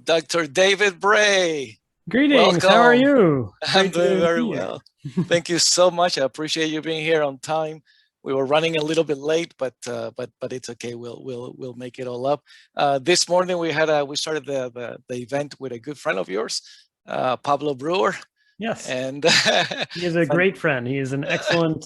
Dr. David Bray. Greetings, how are Welcome. you? I'm Great doing to very be here. well. Thank you so much. I appreciate you being here on time. We were running a little bit late, but it's okay. We'll make it all up. This morning we started the event with a good friend of yours, Pablo Brewer, Yes, and he is a great friend. He is an excellent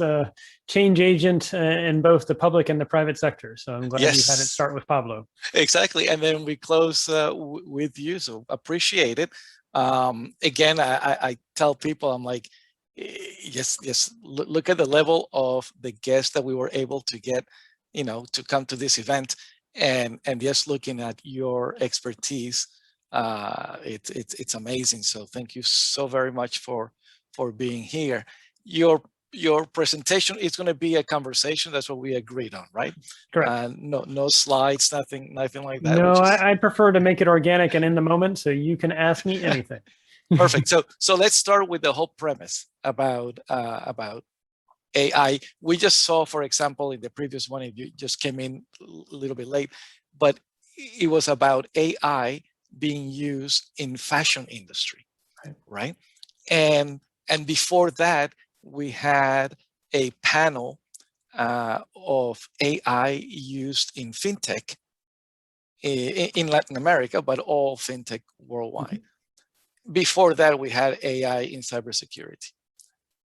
change agent in both the public and the private sector. So I'm glad you had it yes, start with Pablo. exactly. And then we close with you. So appreciate it. Again, I tell people, I'm like, yes, look at the level of the guests that we were able to get, to come to this event, and just looking at your expertise, it's amazing. So thank you so very much for being here. Your presentation is going to be a conversation. That's what we agreed on, right? Correct. No slides, nothing like that. No, I prefer to make it organic and in the moment, so you can ask me anything. Perfect. So let's start with the whole premise about AI. We just saw, for example, in the previous one, if you just came in a little bit late, but it was about AI being used in fashion industry, right? And before that, we had a panel of AI used in fintech in Latin America, but all fintech worldwide. Before that, we had AI in cybersecurity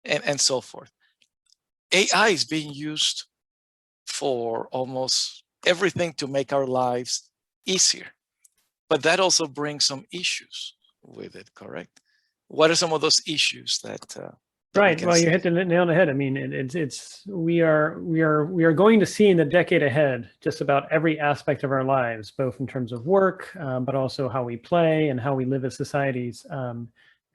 and so forth. AI is being used for almost everything to make our lives easier, but that also brings some issues with it, correct? What are some of those issues that right. Well, you hit the nail on the head. I mean, we are going to see in the decade ahead just about every aspect of our lives, both in terms of work, but also how we play and how we live as societies,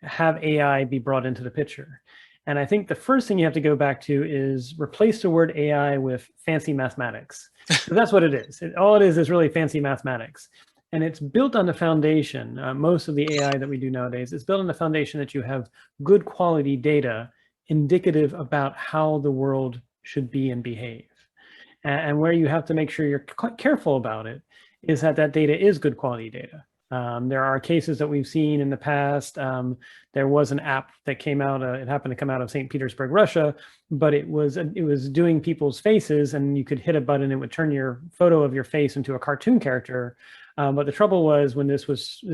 have AI be brought into the picture. And I think the first thing you have to go back to is replace the word AI with fancy mathematics. So that's what it is. All it is really fancy mathematics. And it's built on the foundation. Most of the AI that we do nowadays is built on the foundation that you have good quality data indicative about how the world should be and behave. And where you have to make sure you're careful about it is that that data is good quality data. There are cases that we've seen in the past. There was an app that came out. It happened to come out of St. Petersburg, Russia, but it was doing people's faces, and you could hit a button, it would turn your photo of your face into a cartoon character. But the trouble was when this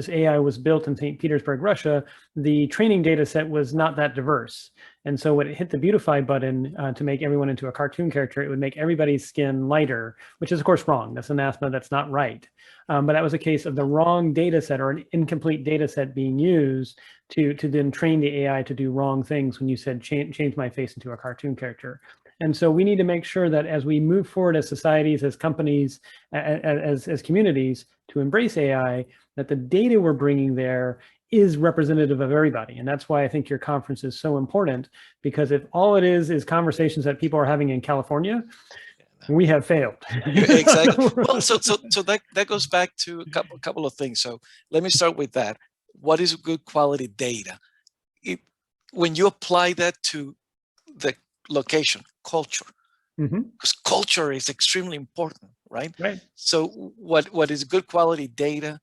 AI was built in St. Petersburg, Russia, the training data set was not that diverse. And so when it hit the beautify button to make everyone into a cartoon character, it would make everybody's skin lighter, which is of course wrong. That's anathema, that's not right. But that was a case of the wrong data set or an incomplete data set being used to then train the AI to do wrong things when you said change my face into a cartoon character. And so we need to make sure that as we move forward as societies, as companies, as communities to embrace AI, that the data we're bringing there is representative of everybody. And that's why I think your conference is so important, because if all it is conversations that people are having in California, we have failed. Exactly. Well, so that goes back to a couple of things. So let me start with that. What is good quality data? When you apply that to the location, culture, because culture is extremely important, right? Right. So what is good quality data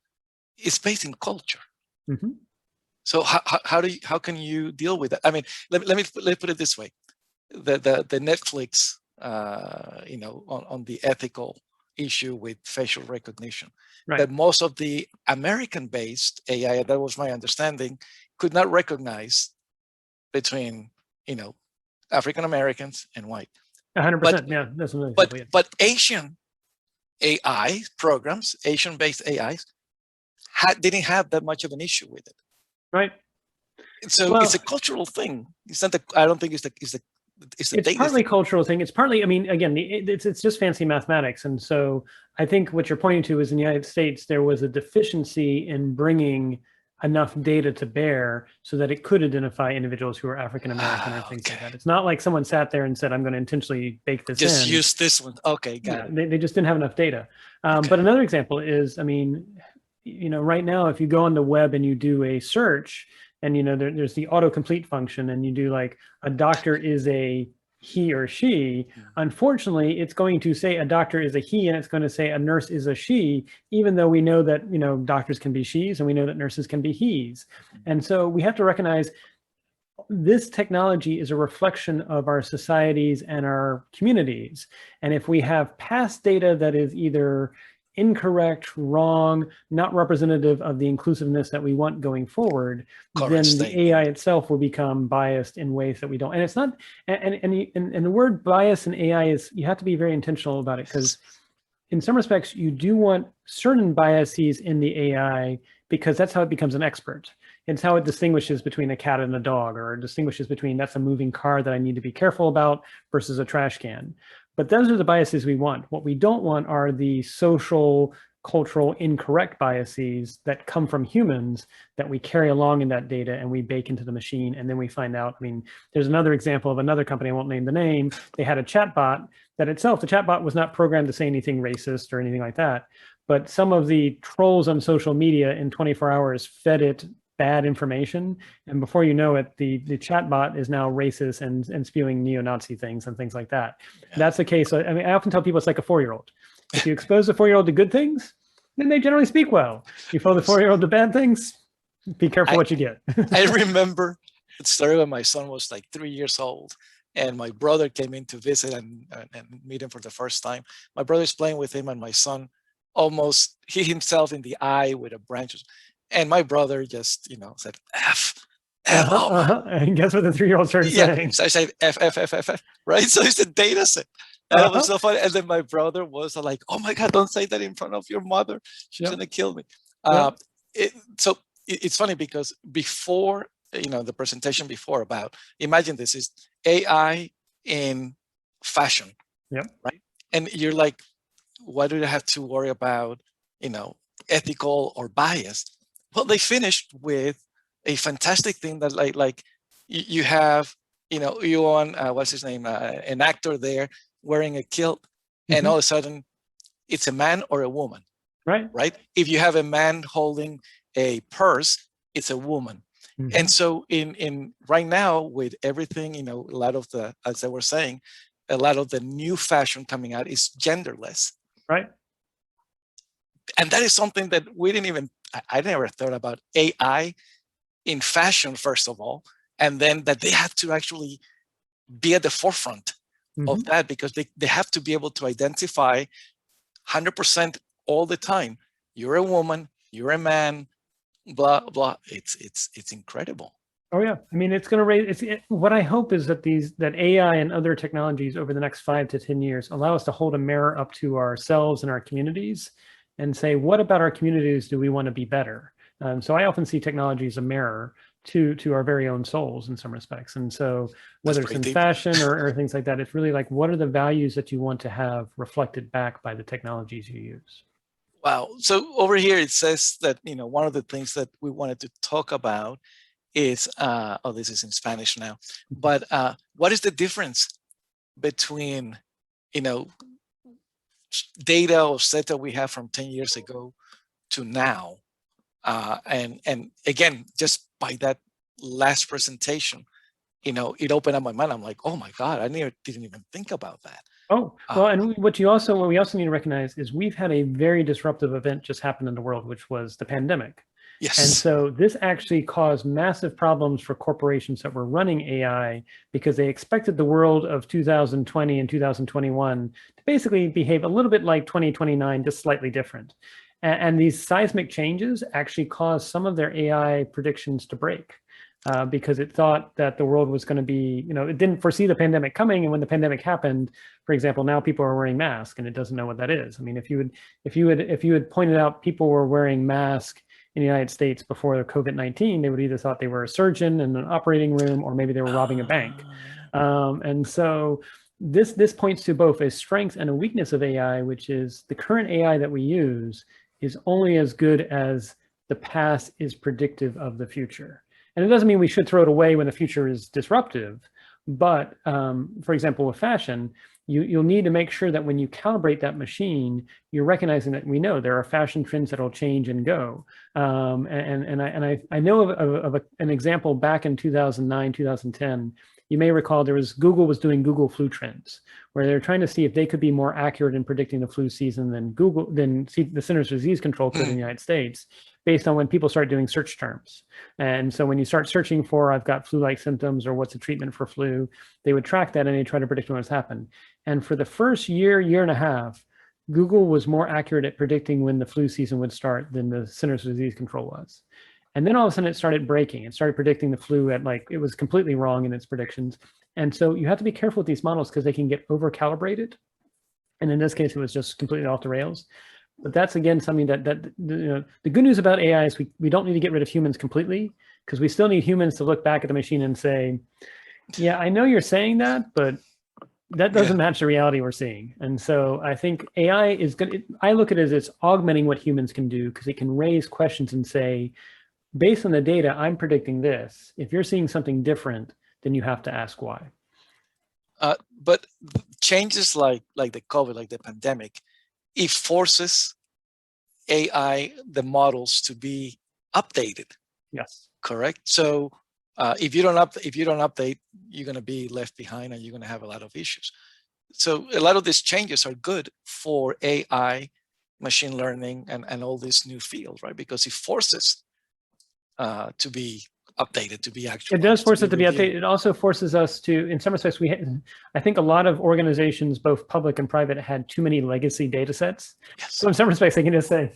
is based in culture. So how can you deal with that? I mean, let me put it this way: the Netflix, on the ethical issue with facial recognition, right, that most of the American-based AI, that was my understanding, could not recognize between African Americans and white. 100%. Yeah, that's another example. But Asian AI programs, Asian-based AIs, didn't have that much of an issue with it. Right. So it's a cultural thing. It's not I don't think it's the it's partly cultural thing. It's partly, I mean, again, it's just fancy mathematics. And so I think what you're pointing to is in the United States, there was a deficiency in bringing enough data to bear so that it could identify individuals who are African American or things like that. It's not like someone sat there and said, I'm going to intentionally bake this just in. Use this one. Okay, got it. They just didn't have enough data. But another example is, I mean, right now, if you go on the web and you do a search, and there's the autocomplete function, and you do like a doctor is a he or she. Unfortunately, it's going to say a doctor is a he, and it's going to say a nurse is a she, even though we know that, doctors can be she's and we know that nurses can be he's. And so we have to recognize this technology is a reflection of our societies and our communities. And if we have past data that is either incorrect, wrong, not representative of the inclusiveness that we want going forward, then the AI itself will become biased in ways that we don't. And it's not, and the word bias in AI is, you have to be very intentional about it, because in some respects, you do want certain biases in the AI, because that's how it becomes an expert. It's how it distinguishes between a cat and a dog, or distinguishes between that's a moving car that I need to be careful about versus a trash can. But those are the biases we want. What we don't want are the social, cultural, incorrect biases that come from humans that we carry along in that data and we bake into the machine. And then we find out, there's another example of another company, I won't name the name. They had a chatbot that itself, the chatbot was not programmed to say anything racist or anything like that. But some of the trolls on social media in 24 hours fed it bad information, and before you know it, the chatbot is now racist and spewing neo-Nazi things and things like that. Yeah. That's the case. I often tell people it's like a 4-year-old. If you expose a 4-year-old to good things, then they generally speak well. You expose the 4-year-old to bad things, be careful what you get. I remember it started when my son was like 3 years old, and my brother came in to visit and meet him for the first time. My brother's playing with him, and my son almost hit himself in the eye with a branch. And my brother just, said, F. And guess what the 3-year-old started saying? So I said, F, right? So it's a data set. And it was so funny. And then my brother was like, oh my God, don't say that in front of your mother. She's going to kill me. So it's funny because before, the presentation before about, imagine this is AI in fashion, right? And you're like, why do you have to worry about, ethical or bias? Well, they finished with a fantastic thing that like you have, you on, what's his name? An actor there wearing a kilt, and all of a sudden it's a man or a woman, right? If you have a man holding a purse, it's a woman. And so in right now with everything, a lot of the, as I was saying, a lot of the new fashion coming out is genderless. Right. And that is something that we didn't even, I never thought about AI in fashion, first of all, and then that they have to actually be at the forefront of that, because they have to be able to identify 100% all the time. You're a woman, you're a man, blah, blah. It's incredible. Oh yeah. It's going to raise, what I hope is that that AI and other technologies over the next 5 to 10 years allow us to hold a mirror up to ourselves and our communities and say, what about our communities do we want to be better? So I often see technology as a mirror to our very own souls in some respects. And so whether it's in fashion or things like that, it's really like, what are the values that you want to have reflected back by the technologies you use? Wow. So over here, it says that, one of the things that we wanted to talk about is, this is in Spanish now, but what is the difference between, data or set that we have from 10 years ago to now? And again, just by that last presentation, it opened up my mind. I'm like, oh my God, I didn't even think about that. Oh, well, and what we also need to recognize is we've had a very disruptive event just happen in the world, which was the pandemic. Yes. And so this actually caused massive problems for corporations that were running AI, because they expected the world of 2020 and 2021 to basically behave a little bit like 2029, just slightly different. And these seismic changes actually caused some of their AI predictions to break. Because it thought that the world was going to be, it didn't foresee the pandemic coming. And when the pandemic happened, for example, now people are wearing masks and it doesn't know what that is. If you had pointed out people were wearing masks in the United States before the COVID-19, they would either thought they were a surgeon in an operating room, or maybe they were robbing a bank. And so this points to both a strength and a weakness of AI, which is the current AI that we use is only as good as the past is predictive of the future. And it doesn't mean we should throw it away when the future is disruptive. But for example, with fashion, you'll need to make sure that when you calibrate that machine, you're recognizing that we know there are fashion trends that will change and go. And I know of an example back in 2009, 2010, You may recall Google was doing Google flu trends, where they're trying to see if they could be more accurate in predicting the flu season than the Centers for Disease Control could in the United States, based on when people start doing search terms. And so when you start searching for, I've got flu-like symptoms, or what's a treatment for flu, they would track that and they try to predict when it's happened. And for the first year and a half, Google was more accurate at predicting when the flu season would start than the Centers for Disease Control was. And then all of a sudden it started breaking. It started predicting the flu at it was completely wrong in its predictions. And so you have to be careful with these models because they can get over-calibrated. And in this case, it was just completely off the rails. But that's, again, something that the good news about AI is we don't need to get rid of humans completely, because we still need humans to look back at the machine and say, yeah, I know you're saying that, but that doesn't match the reality we're seeing. And so I think AI is good. I look at it as it's augmenting what humans can do, because it can raise questions and say, based on the data, I'm predicting this. If you're seeing something different, then you have to ask why. But changes like the COVID, like the pandemic, it forces AI, the models, to be updated. Yes. Correct. So if you don't update, you're going to be left behind, and you're going to have a lot of issues. So a lot of these changes are good for AI, machine learning, and all this new field, right? Because it forces to be updated, to be actualized. It does force it to be updated. It also forces us to, in some respects, I think a lot of organizations, both public and private, had too many legacy data sets. Yes. So in some respects, they can just say,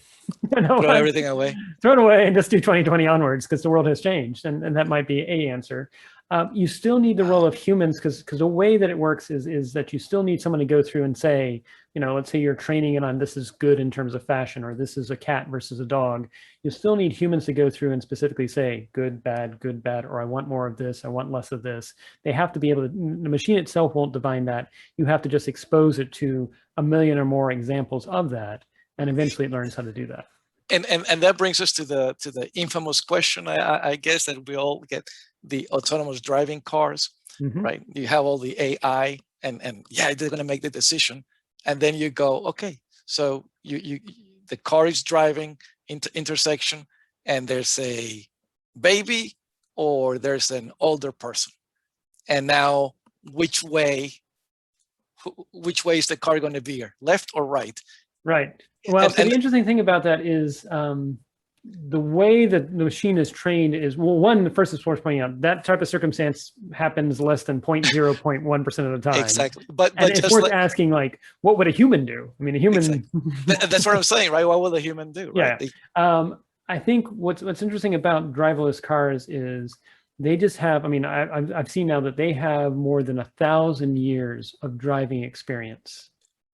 throw everything away. Throw it away and just do 2020 onwards, because the world has changed. And that might be a answer. You still need the role of humans, because the way that it works is that you still need someone to go through and say, let's say you're training it on this is good in terms of fashion, or this is a cat versus a dog. You still need humans to go through and specifically say good, bad, or I want more of this, I want less of this. They have to be able to, the machine itself won't divine that. You have to just expose it to a million or more examples of that, and eventually it learns how to do that. And that brings us to the infamous question, I guess, that we all get: the autonomous driving cars, right? You have all the AI, and yeah, they're going to make the decision, and then you go, okay, so the car is driving into intersection, and there's a baby or there's an older person, and now which way is the car going to veer, left or right? Right. Well, so the interesting thing about that is the way that the machine is trained is, well, one, the first is worth pointing out, that type of circumstance happens less than 0.1% of the time. Exactly. But it's worth asking, what would a human do? I mean, a human... Exactly. That's what I'm saying, right? What will a human do? Right? Yeah. I think what's interesting about driverless cars is they just have, I've seen now that they have more than 1,000 years of driving experience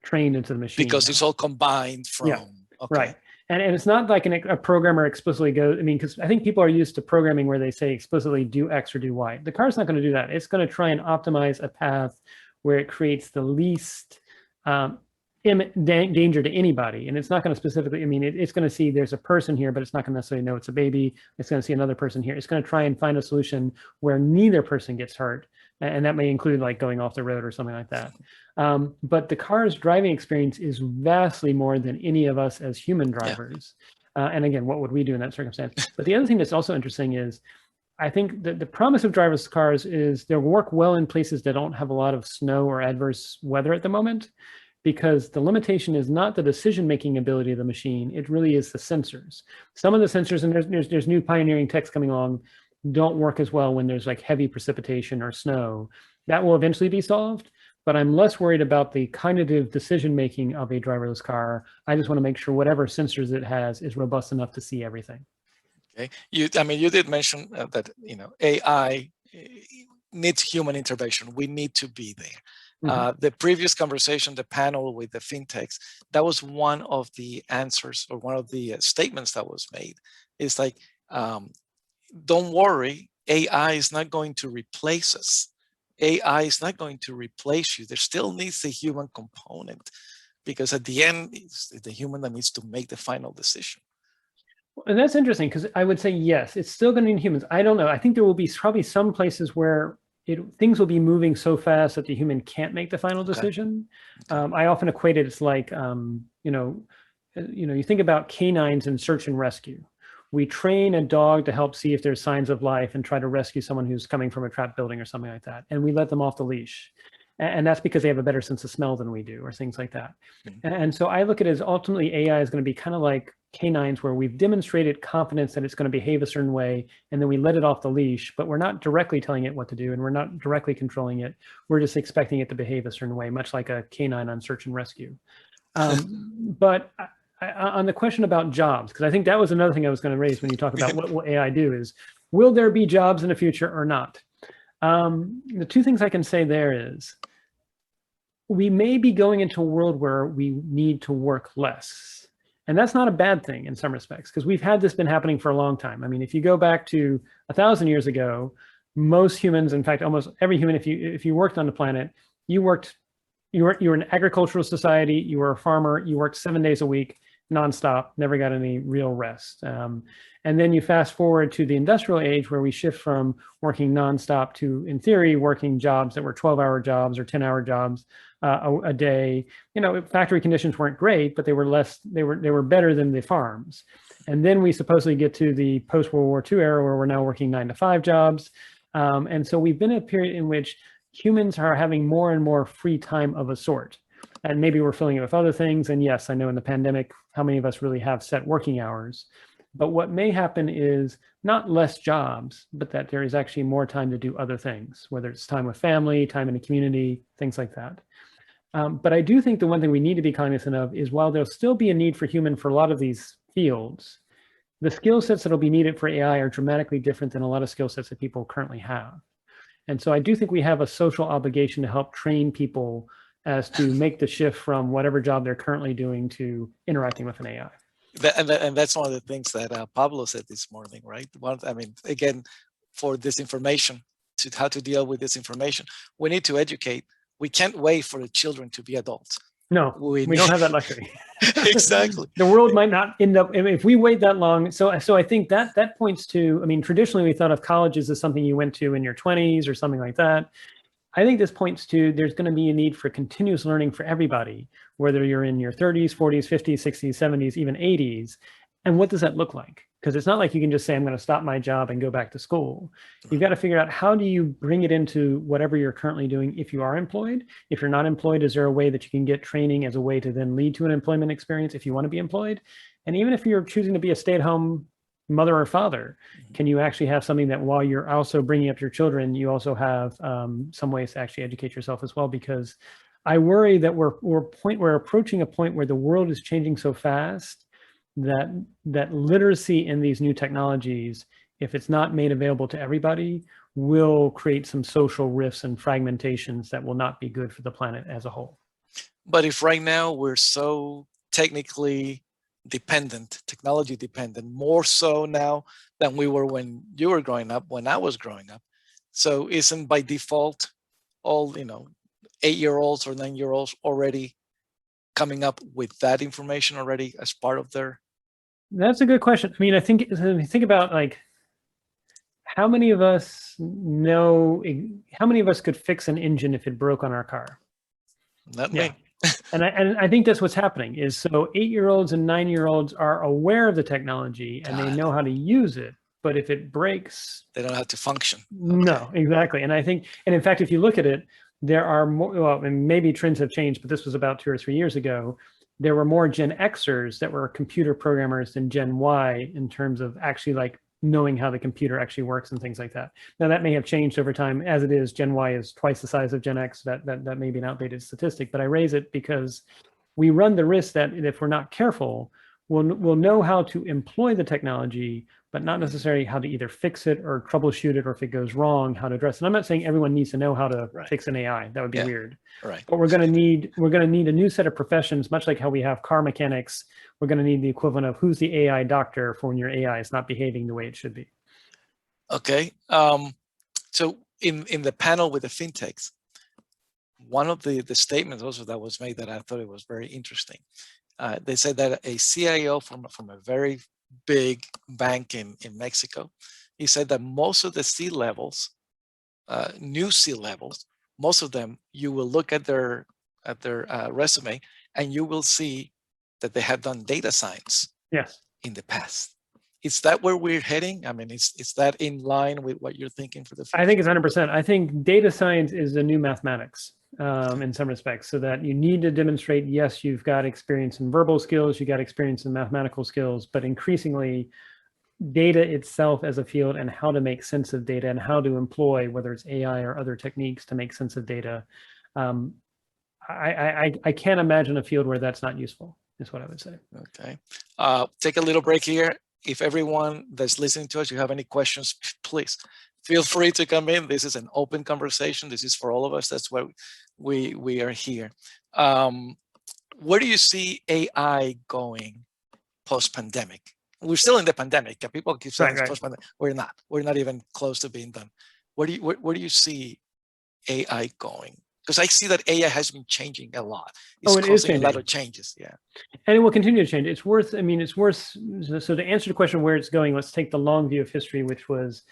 trained into the machine. Because it's all combined from... Yeah. Okay. Right. And it's not like a programmer explicitly goes, because I think people are used to programming where they say explicitly do X or do Y. The car's not going to do that. It's going to try and optimize a path where it creates the least danger to anybody. And it's not going to specifically, it's going to see there's a person here, but it's not going to necessarily know it's a baby. It's going to see another person here. It's going to try and find a solution where neither person gets hurt. And that may include going off the road or something like that. But the car's driving experience is vastly more than any of us as human drivers. Yeah. And again, what would we do in that circumstance? But the other thing that's also interesting is, I think that the promise of driverless cars is they'll work well in places that don't have a lot of snow or adverse weather at the moment, because the limitation is not the decision-making ability of the machine. It really is the sensors. Some of the sensors, and there's new pioneering techs coming along, don't work as well when there's heavy precipitation or snow. That will eventually be solved, but I'm less worried about the cognitive decision-making of a driverless car. I just want to make sure whatever sensors it has is robust enough to see everything. Okay, you did mention that AI needs human intervention. We need to be there. The previous conversation, the panel with the fintechs, that was one of the answers, or one of the statements that was made. It's don't worry, AI is not going to replace us. AI is not going to replace you. There still needs a human component, because at the end, it's the human that needs to make the final decision. And that's interesting, because I would say, yes, it's still going to need humans. I don't know. I think there will be probably some places where things will be moving so fast that the human can't make the final decision. Okay. I often equate it, it's you think about canines in search and rescue, we train a dog to help see if there's signs of life and try to rescue someone who's coming from a trapped building or something like that. And we let them off the leash. And that's because they have a better sense of smell than we do, or things like that. And so I look at it as ultimately AI is going to be kind of like canines, where we've demonstrated confidence that it's going to behave a certain way, and then we let it off the leash, but we're not directly telling it what to do, and we're not directly controlling it. We're just expecting it to behave a certain way, much like a canine on search and rescue. But on the question about jobs, because I think that was another thing I was going to raise when you talk about what will AI do, is will there be jobs in the future or not? The two things I can say there is, we may be going into a world where we need to work less. And that's not a bad thing in some respects, because we've had this been happening for a long time. I mean, if you go back to 1,000 years ago, most humans, in fact, almost every human, if you worked on the planet, you were an agricultural society, you were a farmer, you worked 7 days a week, nonstop, never got any real rest. And then you fast forward to the industrial age, where we shift from working nonstop to, in theory, working jobs that were 12-hour jobs or 10-hour jobs a day. You know, factory conditions weren't great, but they were better than the farms. And then we supposedly get to the post-World War II era, where we're now working 9-to-5 jobs. And so we've been in a period in which humans are having more and more free time of a sort. And maybe we're filling it with other things. And yes, I know in the pandemic, how many of us really have set working hours? But what may happen is not less jobs, but that there is actually more time to do other things, whether it's time with family, time in the community, things like that. But I do think the one thing we need to be cognizant of is, while there'll still be a need for human for a lot of these fields, the skill sets that will be needed for AI are dramatically different than a lot of skill sets that people currently have. And so I do think we have a social obligation to help train people as to make the shift from whatever job they're currently doing to interacting with an AI. And that's one of the things that Pablo said this morning, right? I mean, again, for disinformation, to how to deal with disinformation, we need to educate. We can't wait for the children to be adults. No, we don't have that luxury. Exactly. The world might not end up, if we wait that long. So I think that points to, I mean, traditionally we thought of colleges as something you went to in your 20s or something like that. I think this points to, there's going to be a need for continuous learning for everybody, whether you're in your 30s, 40s, 50s, 60s, 70s, even 80s. And what does that look like? Because it's not like you can just say, I'm going to stop my job and go back to school. You've got to figure out, how do you bring it into whatever you're currently doing if you are employed? If you're not employed, is there a way that you can get training as a way to then lead to an employment experience if you want to be employed? And even if you're choosing to be a stay-at-home mother or father, can you actually have something that, while you're also bringing up your children, you also have some ways to actually educate yourself as well? Because I worry that we're approaching a point where the world is changing so fast that literacy in these new technologies, if it's not made available to everybody, will create some social rifts and fragmentations that will not be good for the planet as a whole. But if right now we're so technically dependent, technology dependent, more so now than we were when you were growing up, when I was growing up. So isn't by default all, 8-year-olds or 9-year-olds already coming up with that information already as part of their? That's a good question. I mean, I think about, like, how many of us could fix an engine if it broke on our car? Not me. And I think that's what's happening, is, so 8-year-olds and 9-year-olds are aware of the technology and they know how to use it, but if it breaks, they don't have to function. No, exactly. And I think, and in fact, if you look at it, there are more, well, and maybe trends have changed, but this was about 2 or 3 years ago. There were more Gen Xers that were computer programmers than Gen Y, in terms of actually, like, knowing how the computer actually works and things like that. Now, that may have changed over time. As it is, Gen Y is twice the size of Gen X. That may be an outdated statistic, but I raise it because we run the risk that if we're not careful, we'll know how to employ the technology, but not necessarily how to either fix it or troubleshoot it, or if it goes wrong, how to address it. And I'm not saying everyone needs to know how to fix an AI. That would be weird. Right. But we're going to need a new set of professions, much like how we have car mechanics. We're going to need the equivalent of, who's the AI doctor for when your AI is not behaving the way it should be. Okay. So in the panel with the fintechs, one of the statements also that was made that I thought it was very interesting. They said that a CIO from a very big bank in Mexico, he said that most of the C-levels, new C-levels, most of them, you will look at their resume and you will see that they have done data science in the past. is that where we're heading? I mean, is that in line with what you're thinking for the future? I think it's 100%. I think data science is the new mathematics in some respects, so that you need to demonstrate, yes, you've got experience in verbal skills, you got experience in mathematical skills, but increasingly data itself as a field and how to make sense of data and how to employ, whether it's AI or other techniques to make sense of data. I can't imagine a field where that's not useful, is what I would say. Okay. Take a little break here. If everyone that's listening to us, you have any questions, please feel free to come in. This is an open conversation. This is for all of us. That's why we are here. Where do you see AI going post-pandemic? We're still in the pandemic. People keep saying it's post-pandemic. We're not. We're not even close to being done. Where do you see AI going? Because I see that AI has been changing a lot. It's causing a lot of changes. Yeah. And it will continue to change. It's worth, I mean, it's worth, so to answer the question where it's going, let's take the long view of history, which was,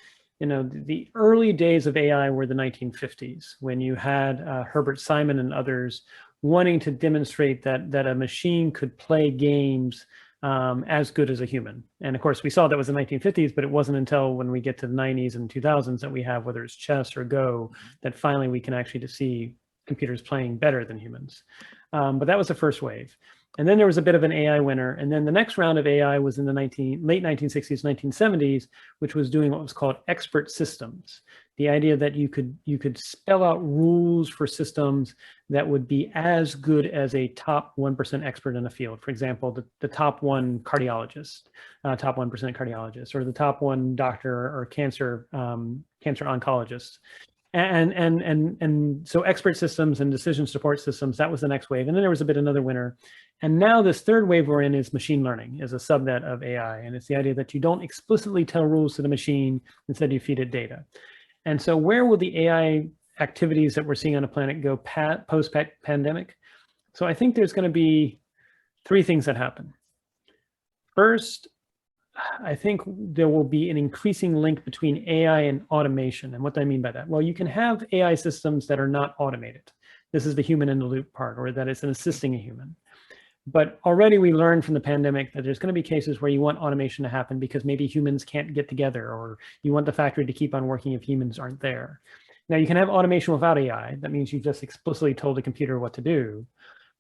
you know, the early days of AI were the 1950s, when you had Herbert Simon and others wanting to demonstrate that a machine could play games as good as a human. And of course, we saw that was the 1950s, but it wasn't until when we get to the 90s and 2000s that we have, whether it's chess or Go, that finally we can actually see computers playing better than humans. But that was the first wave. And then there was a bit of an AI winner. And then the next round of AI was in the late 1960s, 1970s, which was doing what was called expert systems. The idea that you could spell out rules for systems that would be as good as a top 1% expert in a field. For example, the top 1 cardiologist, top 1% cardiologist, or the top 1 doctor or cancer oncologist. And so expert systems and decision support systems, that was the next wave. And then there was a bit another winner. And now this third wave we're in is machine learning, is a subnet of AI. And it's the idea that you don't explicitly tell rules to the machine, instead you feed it data. And so where will the AI activities that we're seeing on the planet go post-pandemic? So I think there's going to be 3 things that happen. First, I think there will be an increasing link between AI and automation. And what do I mean by that? Well, you can have AI systems that are not automated. This is the human in the loop part, or that it's an assisting a human. But already we learned from the pandemic that there's going to be cases where you want automation to happen because maybe humans can't get together, or you want the factory to keep on working if humans aren't there. Now, you can have automation without AI. That means you've just explicitly told the computer what to do.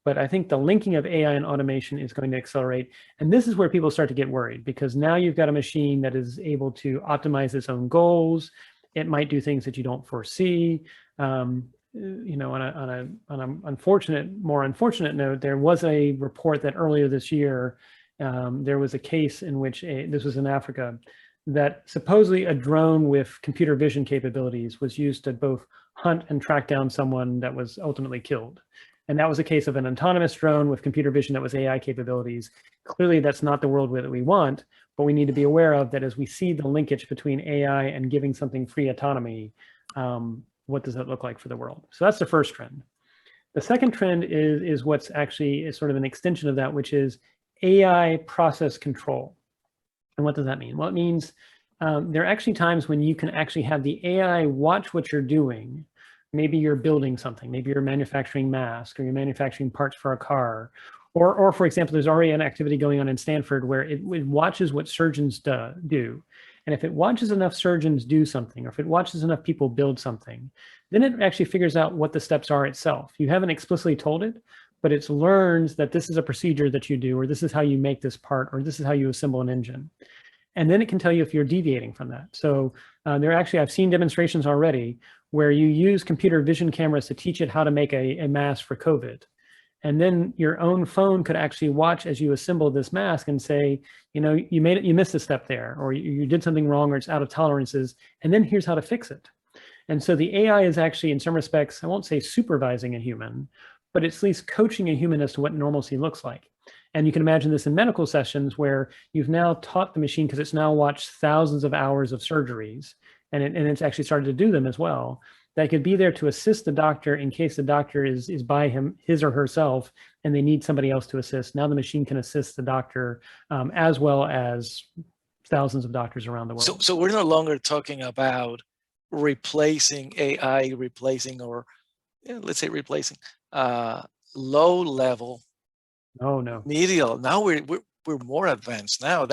But I think the linking of AI and automation is going to accelerate. And this is where people start to get worried, because now you've got a machine that is able to optimize its own goals. It might do things that you don't foresee. You know, on a more unfortunate note, there was a report that earlier this year, there was a case in which, this was in Africa, that supposedly a drone with computer vision capabilities was used to both hunt and track down someone that was ultimately killed. And that was a case of an autonomous drone with computer vision that was AI capabilities. Clearly, that's not the world that we want, but we need to be aware of that as we see the linkage between AI and giving something free autonomy, what does that look like for the world? So that's the first trend. The second trend is what's actually sort of an extension of that, which is AI process control. And what does that mean? Well, it means there are actually times when you can actually have the AI watch what you're doing. Maybe you're building something, maybe you're manufacturing masks, or you're manufacturing parts for a car. Or for example, there's already an activity going on in Stanford where it watches what surgeons do. And if it watches enough surgeons do something, or if it watches enough people build something, then it actually figures out what the steps are itself. You haven't explicitly told it, but it learns that this is a procedure that you do, or this is how you make this part, or this is how you assemble an engine. And then it can tell you if you're deviating from that. So I've seen demonstrations already where you use computer vision cameras to teach it how to make a mask for COVID. And then your own phone could actually watch as you assemble this mask and say, you know, you missed a step there, or you did something wrong, or it's out of tolerances, and then here's how to fix it. And so the AI is actually, in some respects, I won't say supervising a human, but it's at least coaching a human as to what normalcy looks like. And you can imagine this in medical sessions where you've now taught the machine, because it's now watched thousands of hours of surgeries, and it's actually started to do them as well, that could be there to assist the doctor in case the doctor is by his or herself and they need somebody else to assist. Now the machine can assist the doctor as well as thousands of doctors around the world. So we're no longer talking about replacing AI, let's say replacing low level. Oh no. Medial. Now we're more advanced now.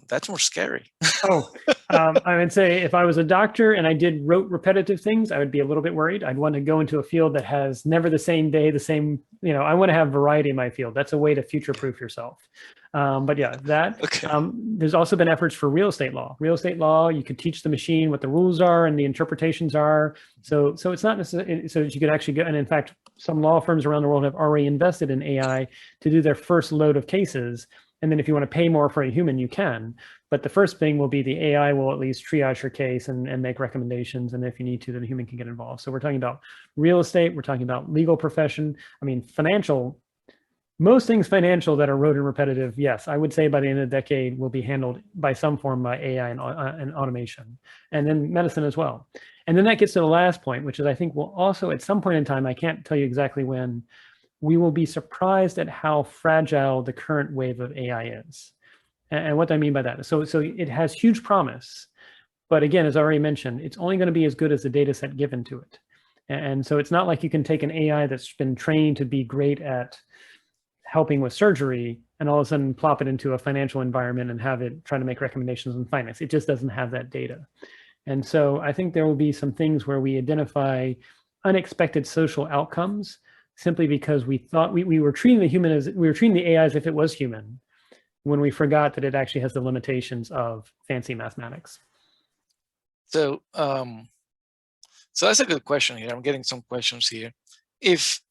That's more scary. Oh, I would say if I was a doctor and I wrote repetitive things, I would be a little bit worried. I'd want to go into a field that has never the same day, the same, I want to have variety in my field. That's a way to future-proof yourself. But yeah, Okay. There's also been efforts for real estate law. Real estate law, you could teach the machine what the rules are and the interpretations are. So it's not necessarily, so that you could actually go, and in fact, some law firms around the world have already invested in AI to do their first load of cases. And then if you want to pay more for a human, you can. But the first thing will be the AI will at least triage your case and make recommendations. And if you need to, then the human can get involved. So we're talking about real estate. We're talking about legal profession. I mean, financial, most things financial that are rote and repetitive, yes, I would say by the end of the decade will be handled by some form by AI and automation. And then medicine as well. And then that gets to the last point, which is I think will also at some point in time, I can't tell you exactly when, we will be surprised at how fragile the current wave of AI is. And what I mean by that, so it has huge promise, but again, as I already mentioned, it's only going to be as good as the data set given to it. And so it's not like you can take an AI that's been trained to be great at helping with surgery and all of a sudden plop it into a financial environment and have it try to make recommendations on finance. It just doesn't have that data. And so I think there will be some things where we identify unexpected social outcomes simply because we thought we were treating the AI as if it was human, when we forgot that it actually has the limitations of fancy mathematics. So, so that's a good question here. I'm getting some questions here. If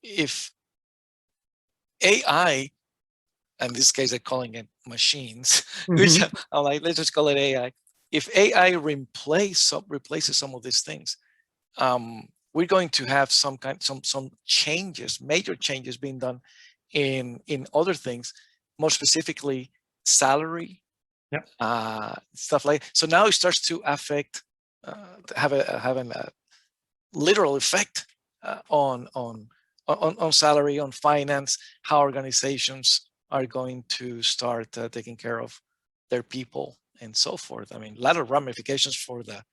AI, in this case, they're calling it machines, which I'm like, let's just call it AI. If AI replaces some of these things, we're going to have some changes, major changes being done in other things, more specifically salary, stuff like. So now it starts to affect, having a literal effect on salary, on finance, how organizations are going to start taking care of their people and so forth. I mean, a lot of ramifications for the.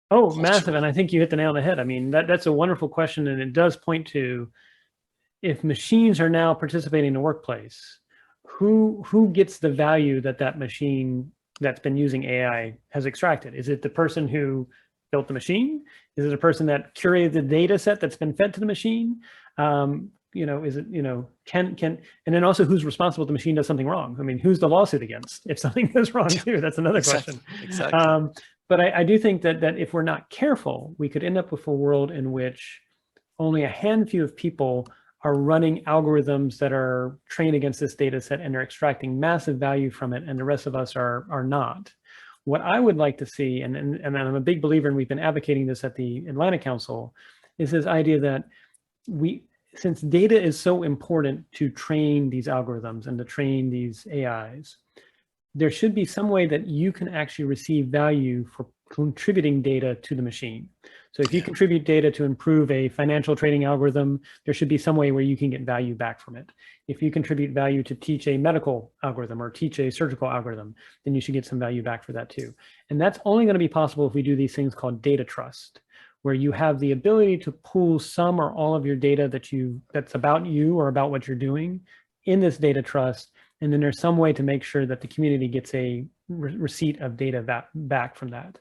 Oh, massive. And I think you hit the nail on the head. I mean, that's a wonderful question. And it does point to, if machines are now participating in the workplace, who gets the value that machine that's been using AI has extracted? Is it the person who built the machine? Is it a person that curated the data set that's been fed to the machine? Is it, and then also who's responsible if the machine does something wrong? I mean, who's the lawsuit against if something goes wrong too? That's another question. Exactly. But I do think that if we're not careful, we could end up with a world in which only a handful of people are running algorithms that are trained against this data set and they're extracting massive value from it, and the rest of us are not. What I would like to see, and I'm a big believer, and we've been advocating this at the Atlantic Council, is this idea that since data is so important to train these algorithms and to train these AIs, there should be some way that you can actually receive value for contributing data to the machine. So if you contribute data to improve a financial trading algorithm, there should be some way where you can get value back from it. If you contribute value to teach a medical algorithm or teach a surgical algorithm, then you should get some value back for that too. And that's only going to be possible if we do these things called data trust, where you have the ability to pool some or all of your data that's about you or about what you're doing in this data trust. And then there's some way to make sure that the community gets a receipt of data back from that.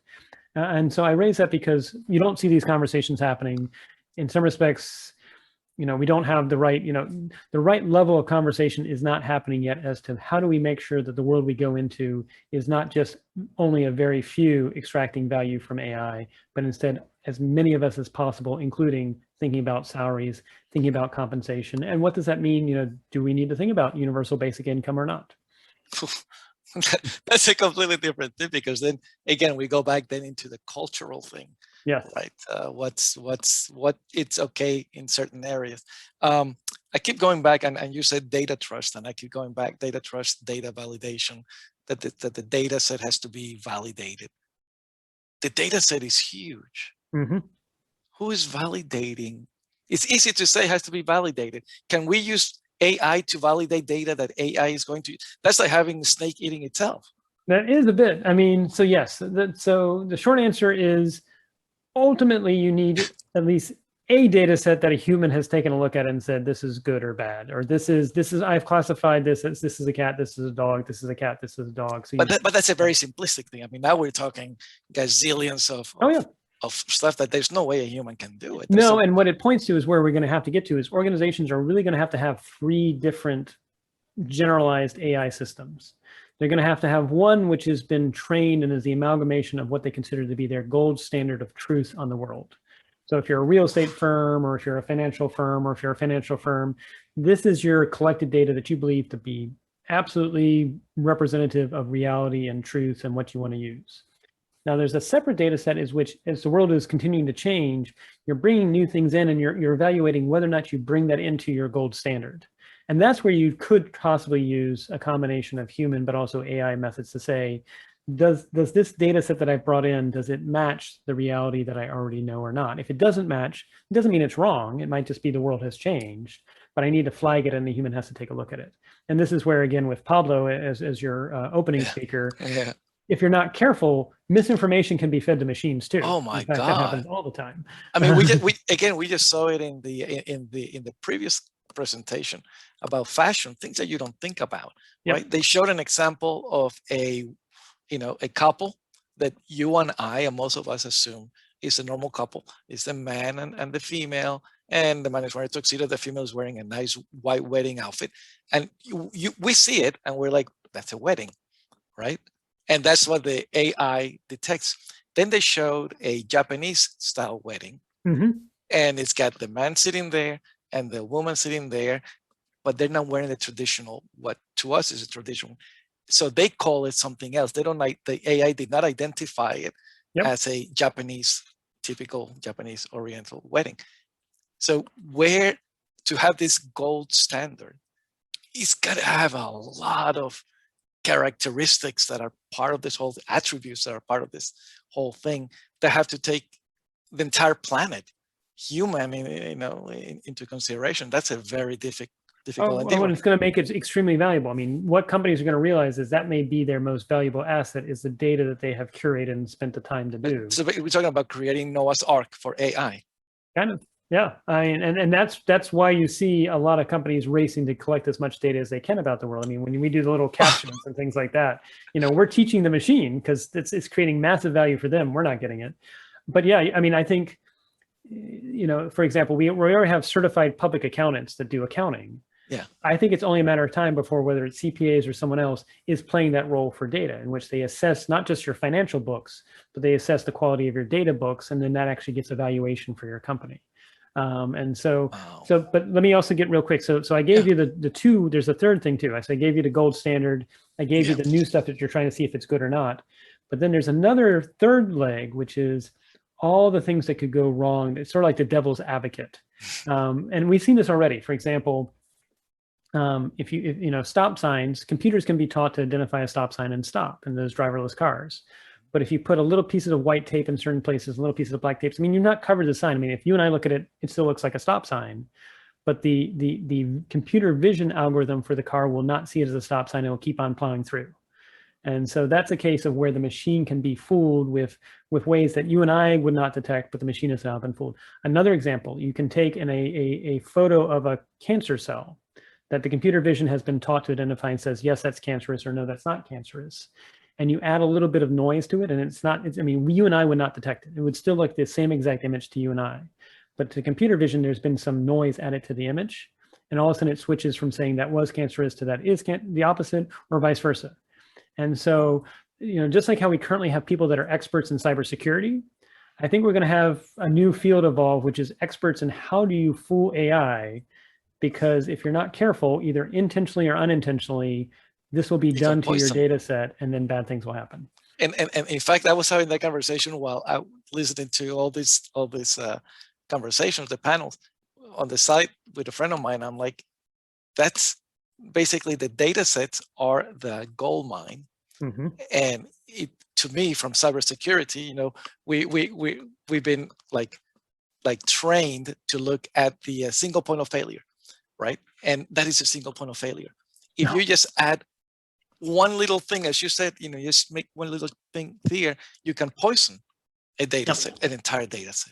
And so I raise that because you don't see these conversations happening. In some respects, we don't have the right level of conversation is not happening yet as to how do we make sure that the world we go into is not just only a very few extracting value from AI, but instead as many of us as possible, including thinking about salaries, thinking about compensation. And what does that mean? Do we need to think about universal basic income or not? That's a completely different thing, because then again we go back then into the cultural thing. Yes. Right. What it's okay in certain areas. I keep going back, and you said data trust, and I keep going back, data trust, data validation, that the data set has to be validated. The data set is huge. Who is validating? It's easy to say it has to be validated. Can we use AI to validate data that AI is going to? That's like having a snake eating itself. That is a bit. I mean, so yes. So the short answer is, ultimately, you need at least a data set that a human has taken a look at and said, this is good or bad, or this is, I've classified this as this is a cat, this is a dog, this is a cat, this is a dog. So but that's a very simplistic thing. I mean, now we're talking gazillions of stuff that there's no way a human can do it. No, and what it points to is where we're going to have to get to is organizations are really going to have 3 different generalized AI systems. They're going to have one which has been trained and is the amalgamation of what they consider to be their gold standard of truth on the world. So if you're a real estate firm, or if you're a financial firm, or if you're a financial firm, this is your collected data that you believe to be absolutely representative of reality and truth and what you want to use. Now, there's a separate data set is which, as the world is continuing to change, you're bringing new things in and you're evaluating whether or not you bring that into your gold standard. And that's where you could possibly use a combination of human, but also AI methods to say, does this data set that I've brought in, does it match the reality that I already know or not? If it doesn't match, it doesn't mean it's wrong. It might just be the world has changed, but I need to flag it and the human has to take a look at it. And this is where, again, with Pablo as your opening speaker, if you're not careful, misinformation can be fed to machines too. Oh my God, that happens all the time. I mean, we just saw it in the previous presentation about fashion, things that you don't think about, right? They showed an example of a couple that you and I and most of us assume is a normal couple. It's the man and the female, and the man is wearing a tuxedo, the female is wearing a nice white wedding outfit, and we see it and we're like, that's a wedding, right? And that's what the AI detects. Then they showed a Japanese style wedding, and it's got the man sitting there and the woman sitting there, but they're not wearing the traditional, what to us is a traditional. So they call it something else. They don't like, the AI did not identify it as a typical Japanese Oriental wedding. So where to have this gold standard, it's got to have a lot of characteristics that are part of this whole, attributes that are part of this whole thing, that have to take the entire planet, human, into consideration. That's a very difficult and it's going to make it extremely valuable. I mean, what companies are going to realize is that may be their most valuable asset, is the data that they have curated and spent the time to do. So we're talking about creating Noah's Ark for AI. Kind of, yeah. I mean, and that's why you see a lot of companies racing to collect as much data as they can about the world. I mean, when we do the little captions and things like that, we're teaching the machine because it's creating massive value for them. We're not getting it. But yeah, I mean, I think, for example, we already have certified public accountants that do accounting. Yeah, I think it's only a matter of time before whether it's CPAs or someone else is playing that role for data, in which they assess not just your financial books, but they assess the quality of your data books, and then that actually gets a valuation for your company. But let me also get real quick. So I gave you the two. There's a third thing too. I gave you the gold standard. I gave you the new stuff that you're trying to see if it's good or not. But then there's another third leg, which is all the things that could go wrong. It's sort of like the devil's advocate, and we've seen this already. For example. If stop signs, computers can be taught to identify a stop sign and stop in those driverless cars. But if you put a little pieces of white tape in certain places, little pieces of black tapes, I mean, you're not covered the sign. I mean, if you and I look at it, it still looks like a stop sign, but the computer vision algorithm for the car will not see it as a stop sign. It will keep on plowing through. And so that's a case of where the machine can be fooled with ways that you and I would not detect, but the machine has now been fooled. Another example, you can take a photo of a cancer cell that the computer vision has been taught to identify and says, yes, that's cancerous, or no, that's not cancerous. And you add a little bit of noise to it, and I mean, you and I would not detect it. It would still look the same exact image to you and I. But to computer vision, there's been some noise added to the image, and all of a sudden it switches from saying that was cancerous to that is the opposite, or vice versa. And so, just like how we currently have people that are experts in cybersecurity, I think we're going to have a new field evolve, which is experts in how do you fool AI. Because if you're not careful, either intentionally or unintentionally, this will be done to your data set, and then bad things will happen. And in fact, I was having that conversation while I listening to all these conversations, the panels on the site with a friend of mine. I'm like, that's basically the data sets are the gold mine. And to me, from cybersecurity, we've been like trained to look at the single point of failure. Right? And that is a single point of failure. If you just add one little thing, as you said, just make one little thing there, you can poison a data set, an entire data set.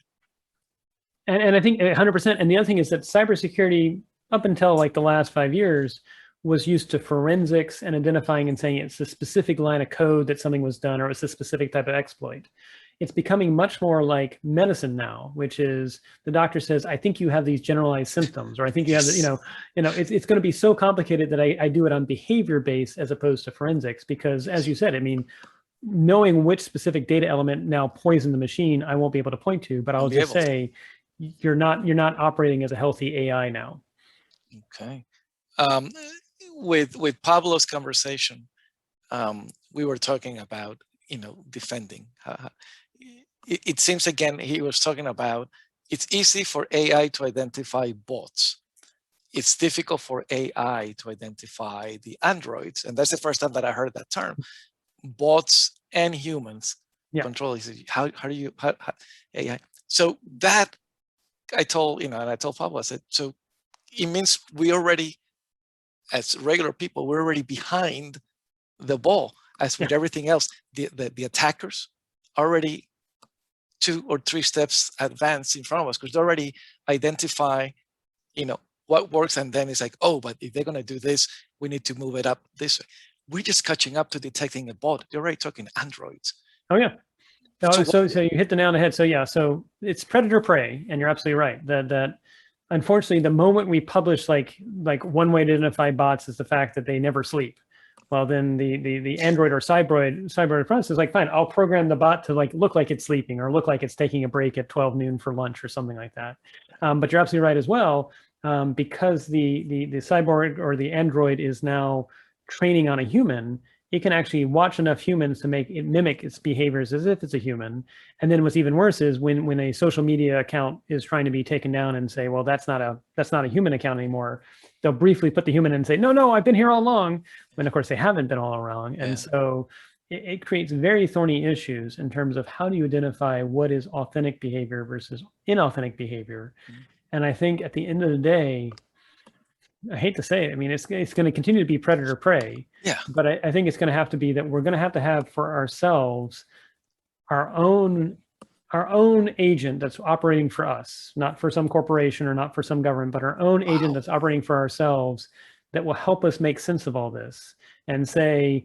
And I think 100%. And the other thing is that cybersecurity, up until like the last 5 years, was used to forensics and identifying and saying it's a specific line of code that something was done, or it's a specific type of exploit. It's becoming much more like medicine now, which is the doctor says, I think you have these generalized symptoms, or I think you have, it's going to be so complicated that I do it on behavior based as opposed to forensics, because as you said, I mean, knowing which specific data element now poisoned the machine, I won't be able to point to, but I'll just say, you're not operating as a healthy AI now. Okay. With Pablo's conversation, we were talking about, defending. It seems again, he was talking about, it's easy for AI to identify bots. It's difficult for AI to identify the androids. And that's the first time that I heard that term. Bots and humans control. How do you, AI? So that I told, and I told Pablo, I said, so it means we already, as regular people, we're already behind the ball. As with everything else, the attackers already 2 or 3 steps advanced in front of us, because they already identify, what works, and then it's like, oh, but if they're going to do this, we need to move it up this way. We're just catching up to detecting a bot. They're already talking androids. Oh yeah. So you hit the nail on the head. So yeah, so it's predator prey, and you're absolutely right. That unfortunately, the moment we publish like one way to identify bots is the fact that they never sleep. Well, then the Android or cyborg front is like, fine, I'll program the bot to like look like it's sleeping, or look like it's taking a break at 12 noon for lunch or something like that. But you're absolutely right as well, because the cyborg or the Android is now training on a human. It can actually watch enough humans to make it mimic its behaviors as if it's a human. And then what's even worse is when a social media account is trying to be taken down and say, well, that's not a human account anymore, they'll briefly put the human in and say, no, I've been here all along. When of course they haven't been all along. And so it creates very thorny issues in terms of how do you identify what is authentic behavior versus inauthentic behavior. And I think at the end of the day, I hate to say it, I mean, it's going to continue to be predator prey. Yeah. But I think it's going to have to be that we're going to have for ourselves our own agent that's operating for us, not for some corporation or not for some government, but our own agent that's operating for ourselves, that will help us make sense of all this and say,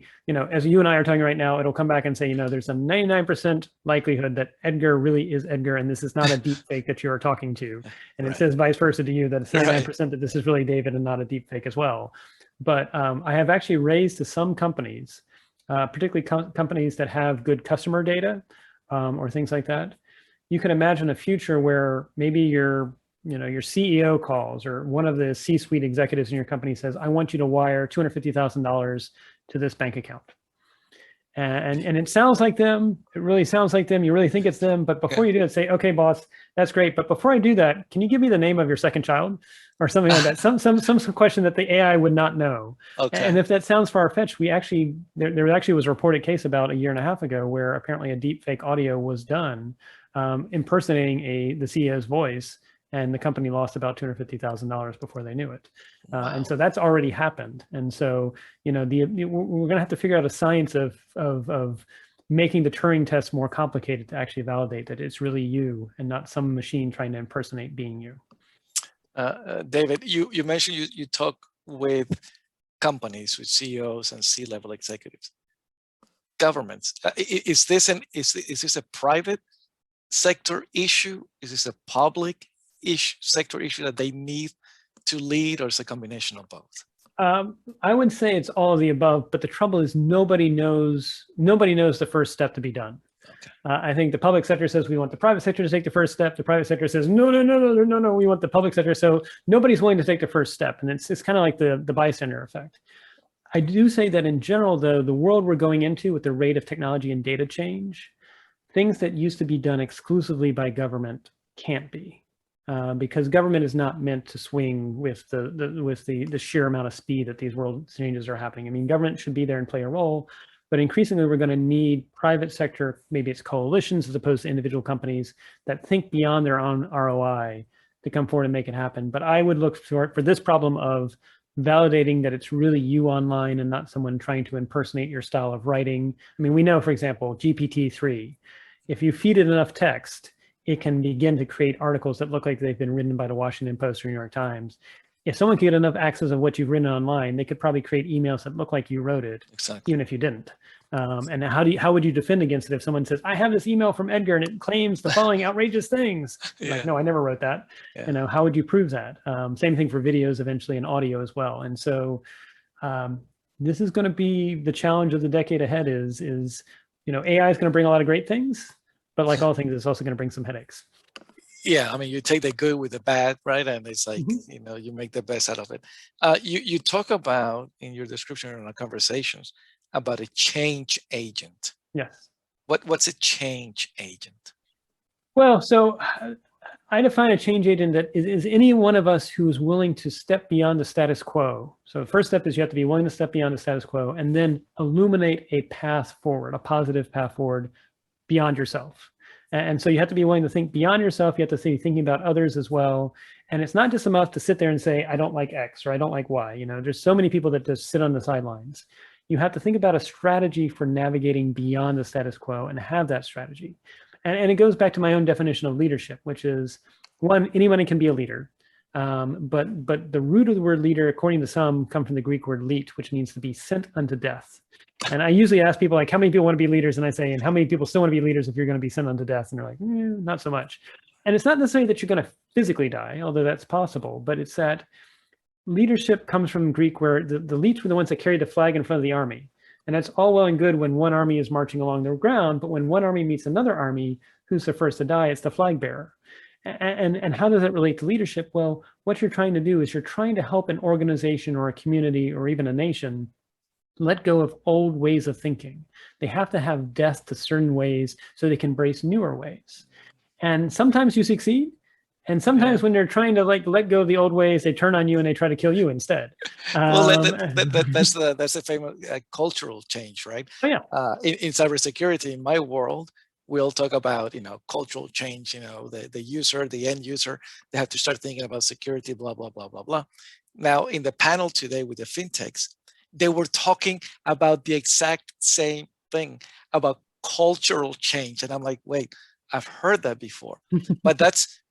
as you and I are talking right now, it'll come back and say, there's a 99% likelihood that Edgar really is Edgar, and this is not a deep fake that you are talking to. And it says vice versa to you, that it's 99% that this is really David and not a deep fake as well. But I have actually raised to some companies, particularly companies that have good customer data or things like that. You can imagine a future where maybe your CEO calls, or one of the C-suite executives in your company says, I want you to wire $250,000 to this bank account. And it sounds like them. It really sounds like them. You really think it's them. But before you do it, say, okay, boss, that's great. But before I do that, can you give me the name of your second child or something like that? Some question that the AI would not know. Okay. And if that sounds far-fetched, there actually was a reported case about 1.5 years ago where apparently a deep fake audio was done impersonating the CEO's voice. And the company lost about $250,000 before they knew it. Wow. And so that's already happened. And so, we're going to have to figure out a science of making the Turing test more complicated to actually validate that it's really you and not some machine trying to impersonate being you. David, you mentioned you talk with companies, with CEOs and C-level executives, governments. Is this a private sector issue? Is this a public sector issue that they need to lead, or is it a combination of both? I would say it's all of the above, but the trouble is nobody knows the first step to be done. Okay. I think the public sector says we want the private sector to take the first step. The private sector says no, we want the public sector. So nobody's willing to take the first step, and it's kind of like the bystander effect. I do say that in general, though, the world we're going into with the rate of technology and data change, things that used to be done exclusively by government can't be. Because government is not meant to swing with the sheer amount of speed that these world changes are happening. I mean, government should be there and play a role, but increasingly we're going to need private sector, maybe it's coalitions as opposed to individual companies that think beyond their own ROI to come forward and make it happen. But I would look for this problem of validating that it's really you online and not someone trying to impersonate your style of writing. I mean, we know, for example, GPT-3, if you feed it enough text, it can begin to create articles that look like they've been written by the Washington Post or New York Times. If someone could get enough access of what you've written online, they could probably create emails that look like you wrote it, Exactly. even if you didn't. And how would you defend against it if someone says, I have this email from Edgar and it claims the following outrageous things? Yeah. Like, no, I never wrote that. Yeah. You know, how would you prove that? Same thing for videos eventually, and audio as well. And so this is going to be the challenge of the decade ahead is, you know, AI is going to bring a lot of great things, but like all things, it's also going to bring some headaches. Yeah, I mean, you take the good with the bad, right? And it's like, you know, you make the best out of it. You talk about in your description in our conversations about a change agent. Yes. What's a change agent? Well, so I define a change agent that is any one of us who is willing to step beyond the status quo. So the first step is you have to be willing to step beyond the status quo and then illuminate a path forward, a positive path forward beyond yourself. And so you have to be willing to think beyond yourself. You have to be thinking about others as well. And it's not just enough to sit there and say, I don't like X or I don't like Y. You know, there's so many people that just sit on the sidelines. You have to think about a strategy for navigating beyond the status quo and have that strategy. And it goes back to my own definition of leadership, which is, one, anyone can be a leader. But the root of the word leader, according to some, come from the Greek word leet, which means to be sent unto death. And I usually ask people, like, how many people want to be leaders? And I say, and how many people still want to be leaders if you're going to be sent unto death? And they're like, not so much. And it's not necessarily that you're going to physically die, although that's possible, but it's that leadership comes from Greek, where the leets were the ones that carried the flag in front of the army. And that's all well and good when one army is marching along the ground, but when one army meets another army, who's the first to die? It's the flag bearer. And how does that relate to leadership? Well, what you're trying to do is you're trying to help an organization or a community or even a nation let go of old ways of thinking. They have to have death to certain ways so they can embrace newer ways. And sometimes you succeed. And sometimes when they're trying to let go of the old ways, they turn on you and they try to kill you instead. Well, that's the famous cultural change, right? Oh, yeah. In cybersecurity, in my world, we'll talk about, you know, cultural change, you know, the user, the end user, they have to start thinking about security, blah, blah, blah, blah, blah. Now, in the panel today with the fintechs, they were talking about the exact same thing, about cultural change. And I'm like, wait, I've heard that before, but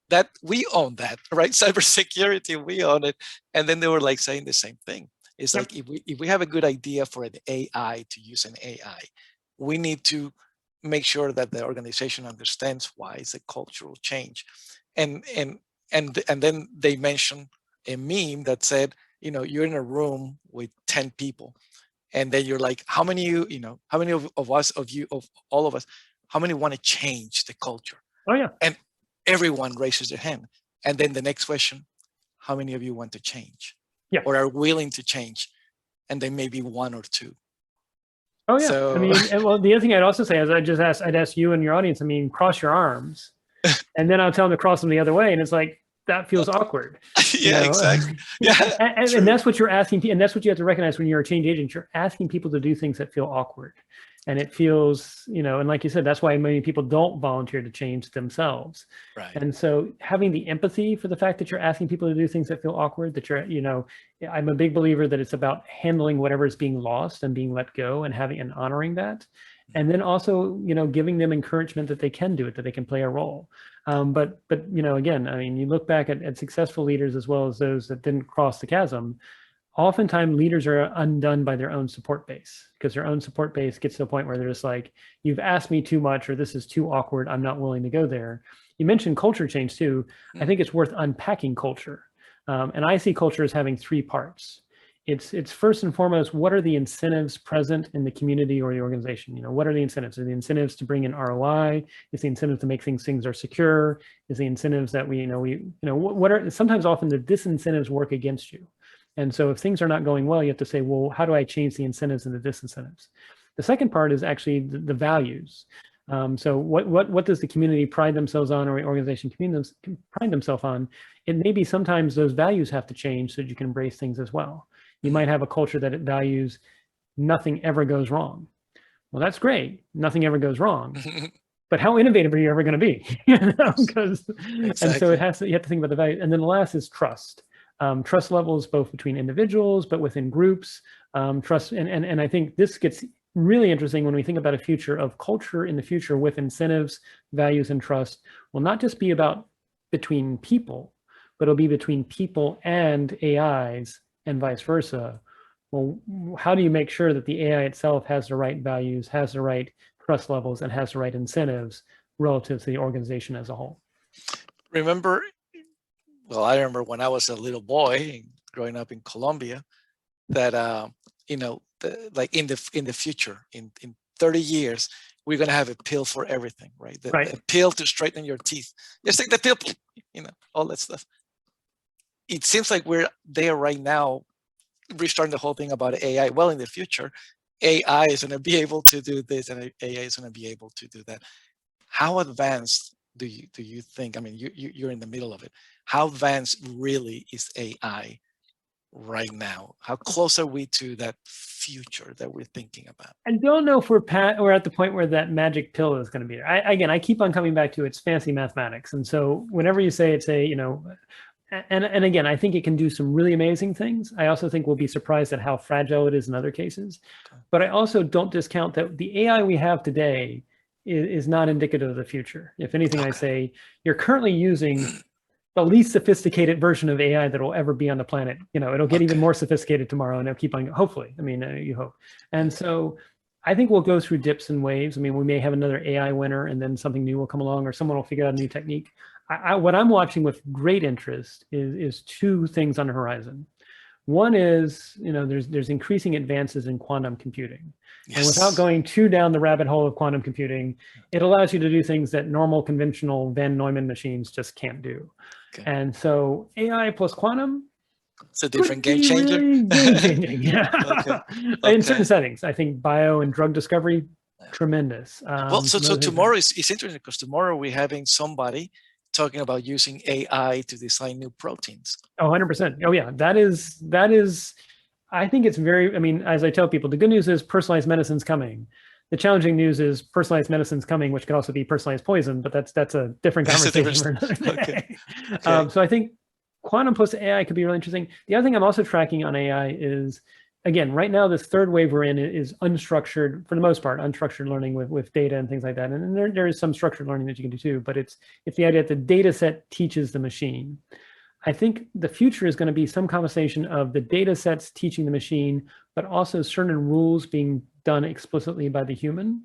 that we own that, right? Cybersecurity, we own it. And then they were like saying the same thing. It's like, if we have a good idea for an AI, to use an AI, we need to make sure that the organization understands why it's a cultural change. And then they mentioned a meme that said, you know, you're in a room with 10 people, and then you're like, how many how many of all of us, how many want to change the culture? Oh, yeah. And everyone raises their hand. And then the next question, how many of you want to change? Yeah. Or are willing to change? And then maybe one or two. Oh, yeah. So, I mean, well, the other thing I'd also say is I'd ask you and your audience, I mean, cross your arms. And then I'll tell them to cross them the other way. And it's like, that feels awkward. Yeah, exactly. Yeah, and that's what you're asking. And that's what you have to recognize when you're a change agent. You're asking people to do things that feel awkward. And it feels, you know, and like you said, that's why many people don't volunteer to change themselves. Right. And so having the empathy for the fact that you're asking people to do things that feel awkward, that you're, you know, I'm a big believer that it's about handling whatever is being lost and being let go and having and honoring that. And then also, you know, giving them encouragement that they can do it, that they can play a role. But you know, again, I mean, you look back at successful leaders as well as those that didn't cross the chasm. Oftentimes leaders are undone by their own support base, because their own support base gets to the point where they're just like, you've asked me too much, or this is too awkward, I'm not willing to go there. You mentioned culture change too. I think it's worth unpacking culture. And I see culture as having three parts. It's first and foremost, what are the incentives present in the community or the organization? You know, what are the incentives? Are the incentives to bring in ROI? Is the incentive to make things are secure? Is the incentives that what are sometimes often the disincentives work against you? And so if things are not going well, you have to say, well, how do I change the incentives and the disincentives? The second part is actually the values. So what does the community pride themselves on, or the organization pride themselves on? It may be sometimes those values have to change so that you can embrace things as well. You might have a culture that it values nothing ever goes wrong. Well, that's great. Nothing ever goes wrong. But how innovative are you ever going to be? Because and so you have to think about the value. And then the last is trust. Trust levels both between individuals, but within groups. Trust, and I think this really interesting when we think about a future of culture in the future with incentives, values, and trust will not just be about between people, but it'll be between people and AIs and vice versa. Well, how do you make sure that the AI itself has the right values, has the right trust levels, and has the right incentives relative to the organization as a whole? Remember, well, I remember when I was a little boy growing up in Colombia, that like in the future, in 30 years, we're gonna have a pill for everything, right? The pill to straighten your teeth. Just take the pill, all that stuff. It seems like we're there right now, restarting the whole thing about AI. Well, in the future, AI is going to be able to do this, and AI is going to be able to do that. How advanced do you think? I mean, you're in the middle of it. How advanced really is AI right now? How close are we to that future that we're thinking about? I don't know if we're at the point where that magic pill is going to be there. I keep on coming back to it's fancy mathematics, and so whenever you say it's and again, I think it can do some really amazing things. I also think we'll be surprised at how fragile it is in other cases. But I also don't discount that the AI we have today is not indicative of the future. If anything, I say you're currently using the least sophisticated version of AI that will ever be on the planet. It'll get even more sophisticated tomorrow, and it'll keep on, hopefully. I mean, you hope. And so I think we'll go through dips and waves. I mean, we may have another AI winner, and then something new will come along, or someone will figure out a new technique. What I'm watching with great interest is two things on the horizon. One is, there's increasing advances in quantum computing. Yes. And without going too down the rabbit hole of quantum computing, it allows you to do things that normal conventional Van Neumann machines just can't do. Okay. And so AI plus quantum, it's a different game changer. Really game changing, yeah. Okay. In certain settings, I think bio and drug discovery, tremendous. Well, so tomorrow is interesting, because tomorrow we're having somebody talking about using AI to design new proteins. Oh, 100%. Oh, yeah. That is, I think it's very, I mean, as I tell people, the good news is personalized medicine's coming. The challenging news is personalized medicine's coming, which could also be personalized poison, but that's a different conversation for another day. Okay. So I think quantum plus AI could be really interesting. The other thing I'm also tracking on AI is, again, right now, this third wave we're in is unstructured, for the most part, unstructured learning with data and things like that. And there is some structured learning that you can do too, but it's the idea that the data set teaches the machine. I think the future is going to be some combination of the data sets teaching the machine, but also certain rules being done explicitly by the human.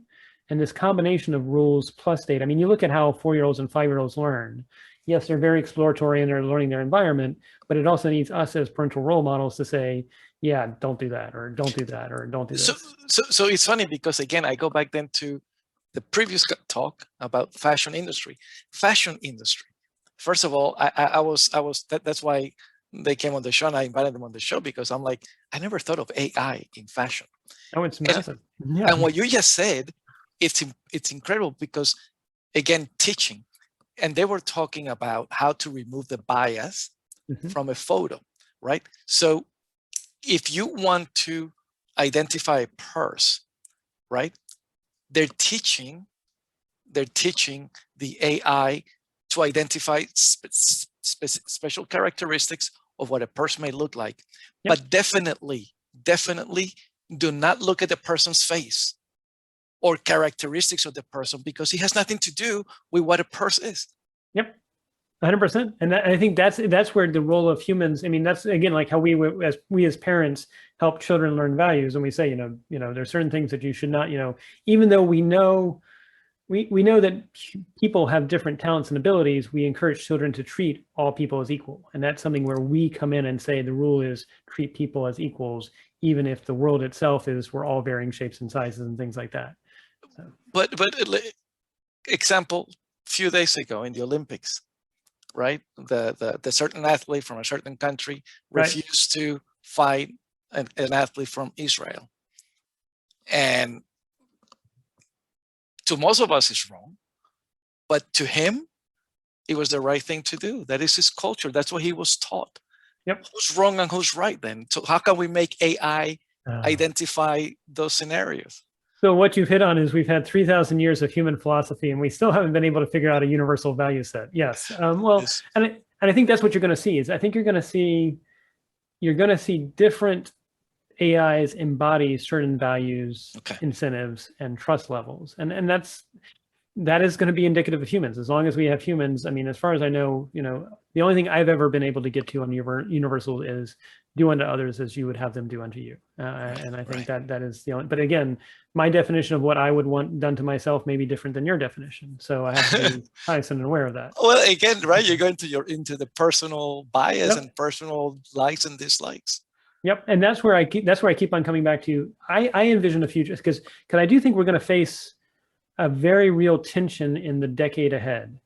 And this combination of rules plus data. I mean, you look at how 4-year-olds and 5-year-olds learn. Yes, they're very exploratory and they're learning their environment, but it also needs us as parental role models to say, yeah, don't do that, or don't do that, or don't do this. So it's funny, because again, I go back then to the previous talk about fashion industry. Fashion industry. First of all, that's why they came on the show, and I invited them on the show, because I'm like, I never thought of AI in fashion. Oh, it's massive. And what you just said, it's incredible, because again, teaching, and they were talking about how to remove the bias from a photo, right? So if you want to identify a purse, right, they're teaching the AI to identify special characteristics of what a purse may look like. Yep. But definitely do not look at the person's face or characteristics of the person, because it has nothing to do with what a purse is. Yep. 100%. And I think that's where the role of humans, I mean, that's again, like how we as parents help children learn values. And we say, there's certain things that you should not, even though we know that people have different talents and abilities, we encourage children to treat all people as equal. And that's something where we come in and say the rule is treat people as equals, even if the world itself is we're all varying shapes and sizes and things like that. So. But example, a few days ago in the Olympics, right? The certain athlete from a certain country refused to fight an athlete from Israel. And to most of us, it's wrong. But to him, it was the right thing to do. That is his culture. That's what he was taught. Yep. Who's wrong and who's right then? So how can we make AI identify those scenarios? So what you've hit on is we've had 3,000 years of human philosophy, and we still haven't been able to figure out a universal value set. Yes. Yes. And I think that's what you're going to see. Is I think you're going to see different AIs embody certain values, Okay. incentives, and trust levels. And that is going to be indicative of humans. As long as we have humans, I mean, as far as I know, the only thing I've ever been able to get to on universal is do unto others as you would have them do unto you. And I think that is the only, but again, my definition of what I would want done to myself may be different than your definition. So I have to be cognizant and aware of that. Well, again, right, you're going to into the personal bias Yep. and personal likes and dislikes. Yep, and that's where I keep on coming back to. I envision a future because I do think we're going to face a very real tension in the decade ahead,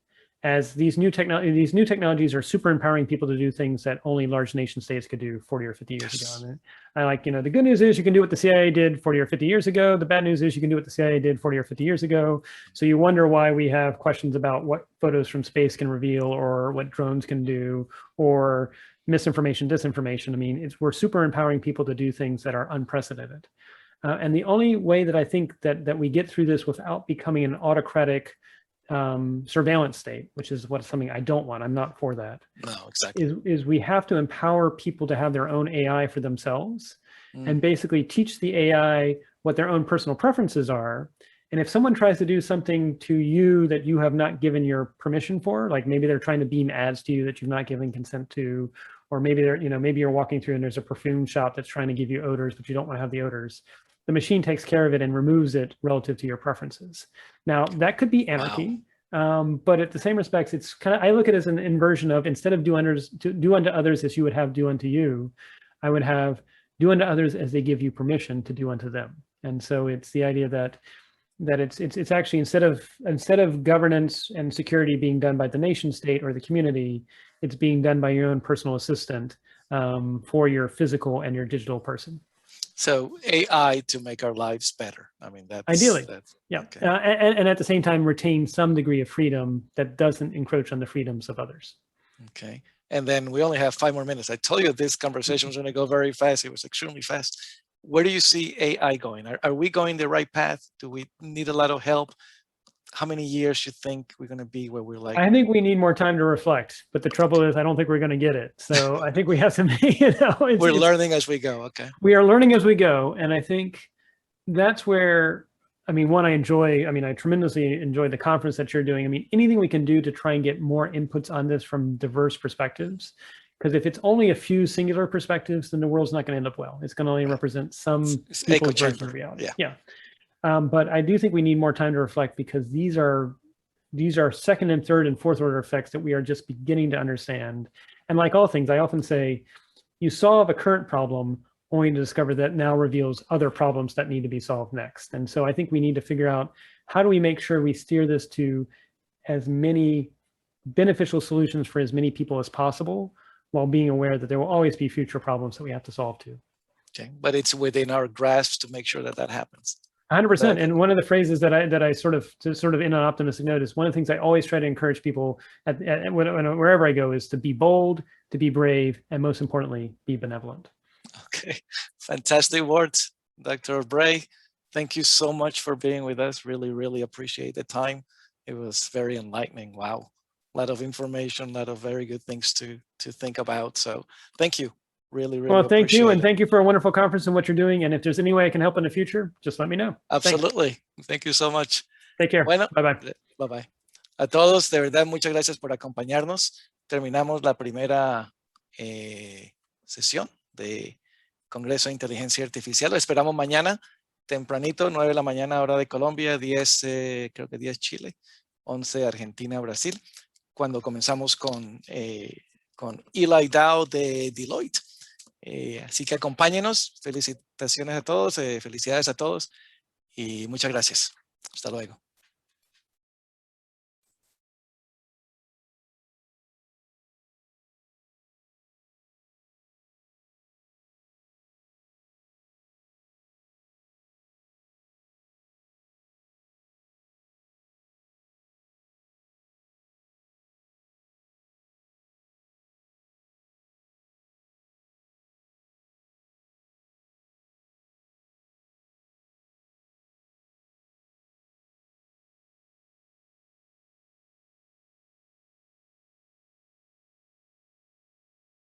as these new technologies are super empowering people to do things that only large nation states could do 40 or 50 years ago. And I like, the good news is you can do what the CIA did 40 or 50 years ago. The bad news is you can do what the CIA did 40 or 50 years ago. So you wonder why we have questions about what photos from space can reveal, or what drones can do, or misinformation, disinformation. I mean, we're super empowering people to do things that are unprecedented. And the only way that I think that we get through this without becoming an autocratic surveillance state, which is something I don't want. I'm not for that. No, exactly. Is we have to empower people to have their own AI for themselves, and basically teach the AI what their own personal preferences are. And if someone tries to do something to you that you have not given your permission for, like maybe they're trying to beam ads to you that you've not given consent to, or maybe maybe you're walking through and there's a perfume shop that's trying to give you odors, but you don't want to have the odors. The machine takes care of it and removes it relative to your preferences. Now, that could be anarchy, but at the same respects, it's I look at it as an inversion of, instead of do unto others as you would have do unto you, I would have do unto others as they give you permission to do unto them. And so it's the idea that it's actually, instead of governance and security being done by the nation state or the community, it's being done by your own personal assistant for your physical and your digital person. So AI to make our lives better. I mean, that's ideally, yeah. Okay. And at the same time, retain some degree of freedom that doesn't encroach on the freedoms of others. Okay. And then we only have 5 more minutes. I told you this conversation was going to go very fast. It was extremely fast. Where do you see AI going? Are we going the right path? Do we need a lot of help? How many years you think we're going to be where we're like? I think we need more time to reflect, but the trouble is I don't think we're going to get it. So I think we have to make we're learning as we go. Okay. We are learning as we go. And I think that's where, I mean, I tremendously enjoy the conference that you're doing. I mean, anything we can do to try and get more inputs on this from diverse perspectives. Because if it's only a few singular perspectives, then the world's not going to end up well. It's going to only represent some people's version of reality. Yeah. But I do think we need more time to reflect, because these are second and third and fourth order effects that we are just beginning to understand. And like all things, I often say, you solve a current problem only to discover that now reveals other problems that need to be solved next. And so I think we need to figure out, how do we make sure we steer this to as many beneficial solutions for as many people as possible, while being aware that there will always be future problems that we have to solve too. Okay, but it's within our grasp to make sure that happens. 100%. And one of the phrases that I sort of in an optimistic note is, one of the things I always try to encourage people wherever I go is to be bold, to be brave, and most importantly, be benevolent. Okay, fantastic words, Dr. Bray. Thank you so much for being with us. Really, really appreciate the time. It was very enlightening. Wow, a lot of information, a lot of very good things to think about. So thank you. Really, really. Well, thank you. And thank you for a wonderful conference and what you're doing. And if there's any way I can help in the future, just let me know. Absolutely. Thanks. Thank you so much. Take care. Bueno, bye-bye. Bye-bye. A todos, de verdad, muchas gracias por acompañarnos. Terminamos la primera sesión de Congreso de Inteligencia Artificial. Lo esperamos mañana, tempranito, 9 de la mañana, hora de Colombia, 10, creo que 10 Chile, 11 Argentina, Brasil, cuando comenzamos con Eli Dado de Deloitte. Así que acompáñenos. Felicitaciones a todos, felicidades a todos y muchas gracias. Hasta luego.